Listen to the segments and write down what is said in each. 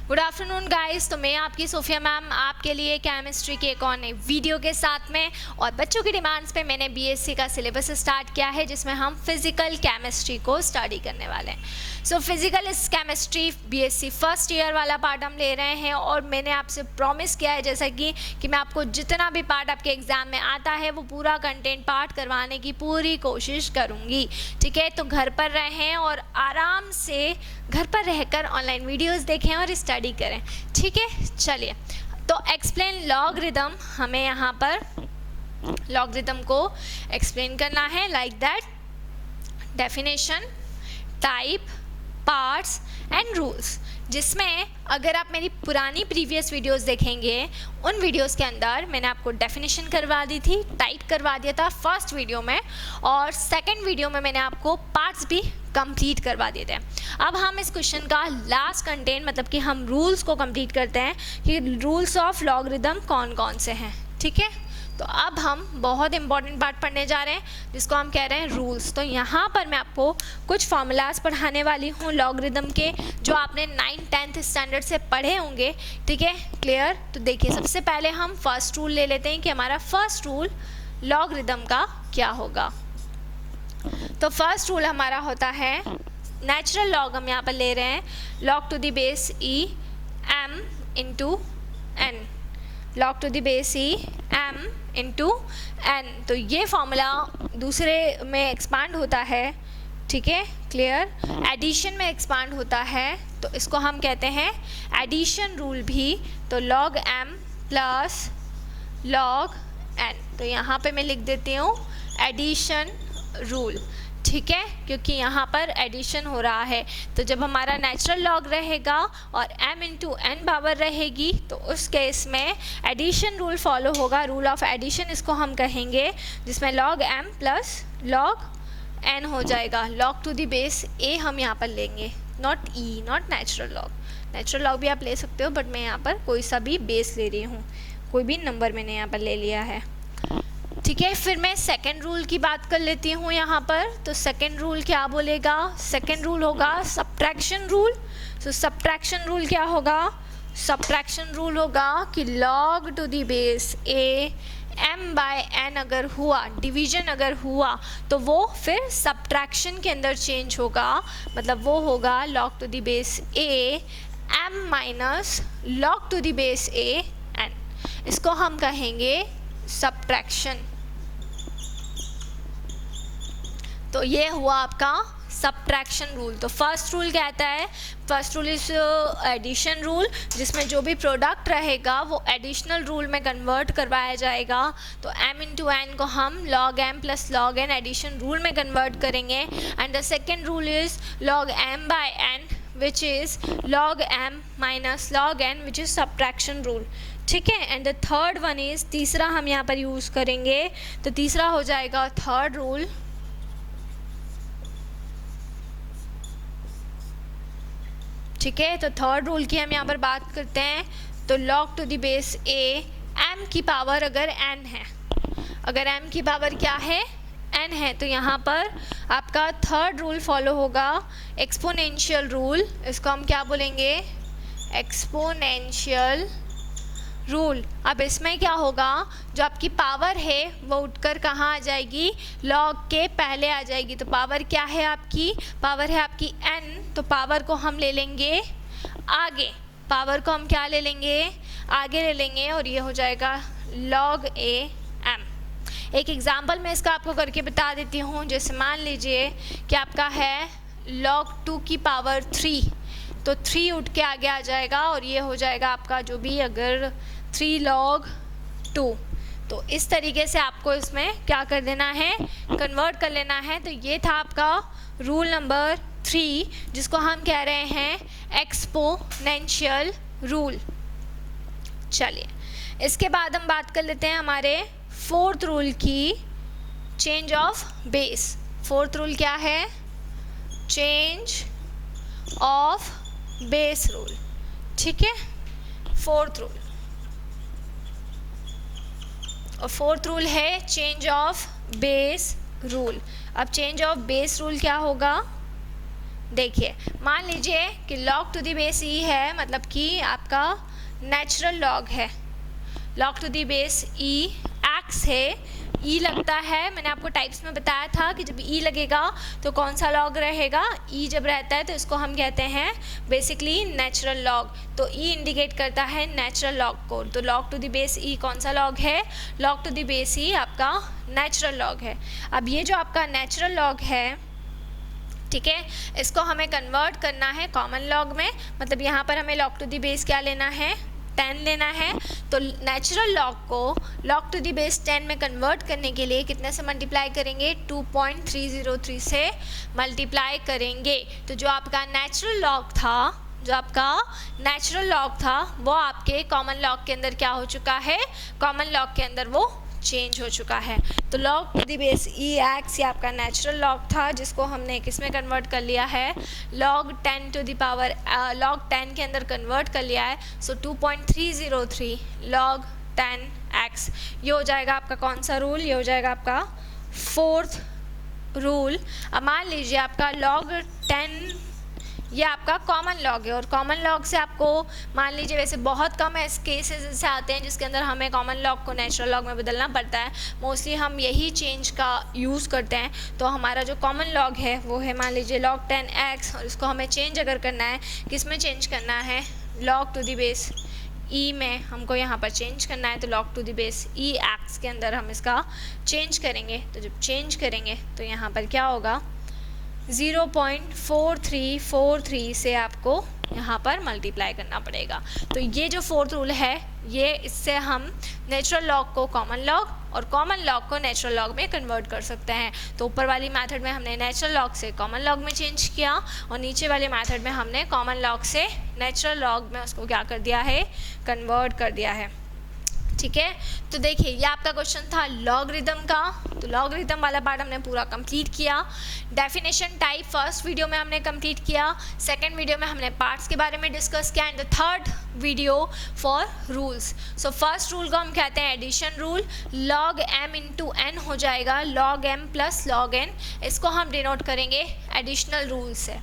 Good afternoon guys. तो मैं आपकी सोफिया मैम आपके लिए केमिस्ट्री के एक और नए वीडियो के साथ में और बच्चों की डिमांड्स पे मैंने बीएससी का सिलेबस स्टार्ट किया है जिसमें हम फिजिकल केमिस्ट्री को स्टडी करने वाले हैं। So physical chemistry BSc first year वाला पार्ट हम ले रहे हैं और मैंने आपसे प्रॉमिस किया है जैसा कि मैं आपको जितना भी पार्ट आपके एग्ज़ाम में आता है वो पूरा कंटेंट पार्ट करवाने की पूरी कोशिश करूँगी। ठीक है, तो घर पर रहें और आराम से घर पर रहकर ऑनलाइन वीडियोस देखें और स्टडी करें। ठीक है, चलिए तो एक्सप्लेन लॉगरिदम, हमें यहाँ पर लॉगरिदम को एक्सप्लेन करना है like that definition, type, parts and rules, जिसमें अगर आप मेरी पुरानी प्रीवियस वीडियोस देखेंगे उन वीडियोस के अंदर मैंने आपको डेफिनेशन करवा दी थी, टाइप करवा दिया था फर्स्ट वीडियो में, और सेकंड वीडियो में मैंने आपको पार्ट्स भी कंप्लीट करवा दिए थे। अब हम इस क्वेश्चन का लास्ट कंटेंट मतलब कि हम रूल्स को कंप्लीट करते हैं कि रूल्स ऑफ लॉगरिदम कौन कौन से हैं। ठीक है, तो अब हम बहुत इंपॉर्टेंट पार्ट पढ़ने जा रहे हैं जिसको हम कह रहे हैं रूल्स। तो यहाँ पर मैं आपको कुछ फार्मूलाज पढ़ाने वाली हूँ लॉगरिदम के, जो आपने 9th-10th स्टैंडर्ड से पढ़े होंगे। ठीक है, क्लियर। तो देखिए, सबसे पहले हम फर्स्ट रूल ले लेते हैं कि हमारा फर्स्ट रूल लॉगरिदम का क्या होगा। तो फर्स्ट रूल हमारा होता है नेचुरल लॉग, हम यहाँ पर ले रहे हैं log to the base E M into N, log to the base E M into N. तो ये फॉर्मूला दूसरे में एक्सपांड होता है। ठीक है, क्लियर। एडिशन में एक्सपांड होता है तो इसको हम कहते हैं एडिशन रूल भी। तो log M plus log N, तो यहाँ पे मैं लिख देती हूँ एडिशन रूल। ठीक है, क्योंकि यहाँ पर एडिशन हो रहा है, तो जब हमारा नेचुरल लॉग रहेगा और m इंटू एन पावर रहेगी तो उस केस में एडिशन रूल फॉलो होगा, रूल ऑफ एडिशन इसको हम कहेंगे, जिसमें log m plus log n हो जाएगा। Log to the base a हम यहाँ पर लेंगे, not e, not natural log. Natural log भी आप ले सकते हो बट मैं यहाँ पर कोई सा भी बेस ले रही हूँ, कोई भी नंबर मैंने यहाँ पर ले लिया है। ठीक है, फिर मैं सेकेंड रूल की बात कर लेती हूँ यहाँ पर। तो सेकेंड रूल क्या बोलेगा? सेकेंड रूल होगा सब्ट्रैक्शन रूल। तो सब्ट्रैक्शन रूल क्या होगा? सब्ट्रैक्शन रूल होगा कि log to the base A m by n अगर हुआ, डिवीजन अगर हुआ तो वो फिर सब्ट्रैक्शन के अंदर चेंज होगा, मतलब वो होगा log to the base a m minus log to the base a n। इसको हम कहेंगे सब्ट्रैक्शन। तो ये हुआ आपका सब्ट्रैक्शन रूल। तो फर्स्ट रूल कहता है, first rule is addition rule, जिसमें जो भी प्रोडक्ट रहेगा वो एडिशनल रूल में कन्वर्ट करवाया जाएगा। तो m इंटू एन को हम log m plus log n addition rule में कन्वर्ट करेंगे। And the second rule is log m by n which is log m minus log n which is subtraction rule. ठीक है, and the third one is, तीसरा हम यहाँ पर use करेंगे, तो तीसरा हो जाएगा थर्ड रूल। ठीक है, तो थर्ड रूल की हम यहाँ पर बात करते हैं। तो log to the base a m की पावर अगर n है, अगर m की पावर क्या है? n है, तो यहाँ पर आपका थर्ड रूल फॉलो होगा एक्सपोनेंशियल रूल। इसको हम क्या बोलेंगे? Exponential rule. अब इसमें क्या होगा? जो आपकी पावर है वो उठकर कहाँ आ जाएगी? लॉग के पहले आ जाएगी। तो पावर क्या है आपकी? पावर है आपकी n, तो पावर को हम ले लेंगे आगे, पावर को हम क्या ले लेंगे? आगे ले लेंगे, और ये हो जाएगा लॉग a m। एक एग्जाम्पल मैं इसका आपको करके बता देती हूँ। जैसे मान लीजिए कि आपका है log 2 की पावर 3, तो 3 उठ के आगे आ जाएगा और ये हो जाएगा आपका जो भी अगर 3 log 2। तो इस तरीके से आपको इसमें क्या कर देना है? कन्वर्ट कर लेना है। तो ये था आपका रूल नंबर 3, जिसको हम कह रहे हैं एक्सपोनेंशियल रूल। चलिए, इसके बाद हम बात कर लेते हैं हमारे फोर्थ रूल की, change of base. Fourth rule क्या है? Change of base rule. ठीक है, फोर्थ रूल, और फोर्थ रूल है चेंज ऑफ बेस रूल। अब चेंज ऑफ बेस रूल क्या होगा? देखिए मान लीजिए कि log to the base e है, मतलब कि आपका नेचुरल लॉग है, log to the base e x है, e लगता है, मैंने आपको टाइप्स में बताया था कि जब e लगेगा तो कौन सा लॉग रहेगा, e जब रहता है तो इसको हम कहते हैं बेसिकली नेचुरल लॉग। तो e इंडिकेट करता है नेचुरल लॉग को, तो log to the base e कौन सा लॉग है, log to the base e आपका नेचुरल लॉग है। अब ये जो आपका नेचुरल लॉग है, ठीक है, इसको हमें कन्वर्ट करना है कॉमन लॉग में, मतलब यहाँ पर हमें log टू द बेस क्या लेना है, 10 लेना है। तो नेचुरल लॉग को log टू द बेस 10 में कन्वर्ट करने के लिए कितने से मल्टीप्लाई करेंगे, 2.303 से मल्टीप्लाई करेंगे। तो जो आपका नेचुरल लॉग था, वो आपके कॉमन लॉग के अंदर क्या हो चुका है, कॉमन लॉग के अंदर वो चेंज हो चुका है। तो log to the base e x ये आपका नेचुरल लॉग था, जिसको हमने किस में कन्वर्ट कर लिया है, log 10 to the power log 10 के अंदर कन्वर्ट कर लिया है। सो 2.303 log 10x, ये हो जाएगा आपका कौन सा रूल, ये हो जाएगा आपका 4th रूल। अब मान लीजिए आपका log 10 ये आपका कॉमन लॉग है, और कॉमन लॉग से आपको मान लीजिए वैसे बहुत कम ऐसे केसेस ऐसे आते हैं जिसके अंदर हमें कॉमन लॉग को नेचुरल लॉग में बदलना पड़ता है, मोस्टली हम यही चेंज का यूज़ करते हैं। तो हमारा जो कॉमन लॉग है वो है मान लीजिए log 10x, और इसको हमें चेंज अगर करना है, किस में चेंज करना है, log to the base e में हमको यहाँ पर चेंज करना है। तो log to the base e x के अंदर हम इसका चेंज करेंगे। तो जब चेंज करेंगे तो यहाँ पर क्या होगा, 0.4343 से आपको यहाँ पर मल्टीप्लाई करना पड़ेगा। तो ये जो 4th रूल है, ये इससे हम नेचुरल लॉग को कॉमन लॉग और कॉमन लॉग को नेचुरल लॉग में कन्वर्ट कर सकते हैं। तो ऊपर वाली मेथड में हमने नेचुरल लॉग से कॉमन लॉग में चेंज किया, और नीचे वाले मेथड में हमने कॉमन लॉग से नेचुरल लॉग में उसको क्या कर दिया है, कन्वर्ट कर दिया है। ठीक है, तो देखिए ये आपका क्वेश्चन था लॉगरिदम का। तो लॉगरिदम वाला पार्ट हमने पूरा कंप्लीट किया। डेफिनेशन टाइप फर्स्ट वीडियो में हमने कंप्लीट किया, सेकंड वीडियो में हमने पार्ट्स के बारे में डिस्कस किया, and the third video for rules. So first rule को हम कहते हैं addition rule, log m into n हो जाएगा log m plus log n, इसको हम डिनोट करेंगे एडिशनल रूल से।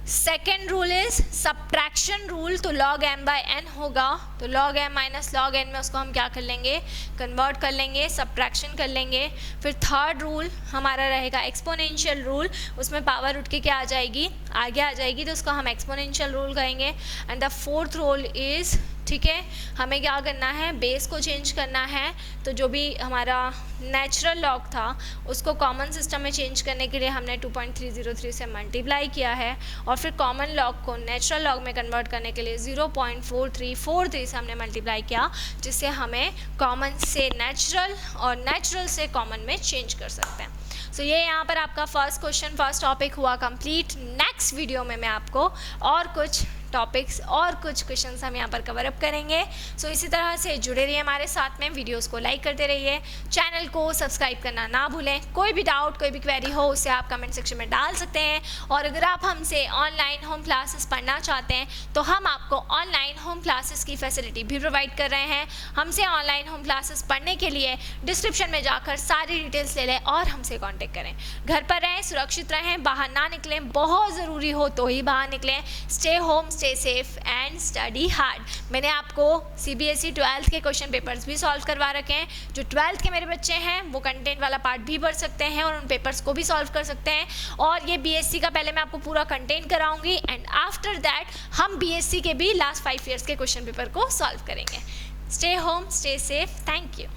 Second rule is subtraction rule, तो log m बाय n होगा, तो log m minus log n में उसको हम क्या कर लेंगे, कन्वर्ट कर लेंगे, सब्ट्रैक्शन कर लेंगे। फिर थर्ड रूल हमारा रहेगा एक्सपोनेंशियल रूल, उसमें पावर उठ के क्या आ जाएगी, आगे आ जाएगी, तो उसको हम एक्सपोनेंशियल रूल कहेंगे। And the fourth rule is, ठीक है, हमें क्या करना है, बेस को चेंज करना है। तो जो भी हमारा नेचुरल लॉग था उसको कॉमन सिस्टम में चेंज करने के लिए हमने 2.303 से मल्टीप्लाई किया है, और फिर कॉमन लॉग को नेचुरल लॉग में कन्वर्ट करने के लिए 0.4343 से हमने मल्टीप्लाई किया, जिससे हमें कॉमन से नेचुरल और नेचुरल से कॉमन में चेंज कर सकते हैं। सो ये यहाँ पर आपका फर्स्ट क्वेश्चन, फर्स्ट टॉपिक हुआ कंप्लीट। नेक्स्ट वीडियो में मैं आपको और कुछ टॉपिक्स और कुछ क्वेश्चंस हम यहाँ पर कवर अप करेंगे। सो इसी तरह से जुड़े रहिए हमारे साथ में, वीडियोस को लाइक करते रहिए, चैनल को सब्सक्राइब करना ना भूलें। कोई भी डाउट, कोई भी क्वेरी हो उसे आप कमेंट सेक्शन में डाल सकते हैं, और अगर आप हमसे ऑनलाइन होम क्लासेस पढ़ना चाहते हैं तो हम आपको ऑनलाइन होम क्लासेस की फैसिलिटी भी प्रोवाइड कर रहे हैं। हमसे ऑनलाइन होम क्लासेस पढ़ने के लिए डिस्क्रिप्शन में जाकर सारी डिटेल्स ले लें और हमसे कॉन्टेक्ट करें। घर पर रहें, सुरक्षित रहें, बाहर ना निकलें, बहुत ज़रूरी हो तो ही बाहर निकलें। Stay home, stay safe and study hard. मैंने आपको CBSE 12th के क्वेश्चन पेपर्स भी सॉल्व करवा रखे हैं। जो 12th के मेरे बच्चे हैं वो कंटेंट वाला पार्ट भी पढ़ सकते हैं और उन पेपर्स को भी सॉल्व कर सकते हैं। और ये BSc का पहले मैं आपको पूरा कंटेंट कराऊंगी, एंड आफ्टर दैट हम BSc के भी लास्ट 5 ईयर्स के क्वेश्चन पेपर को सॉल्व करेंगे। Stay home, stay safe, thank you.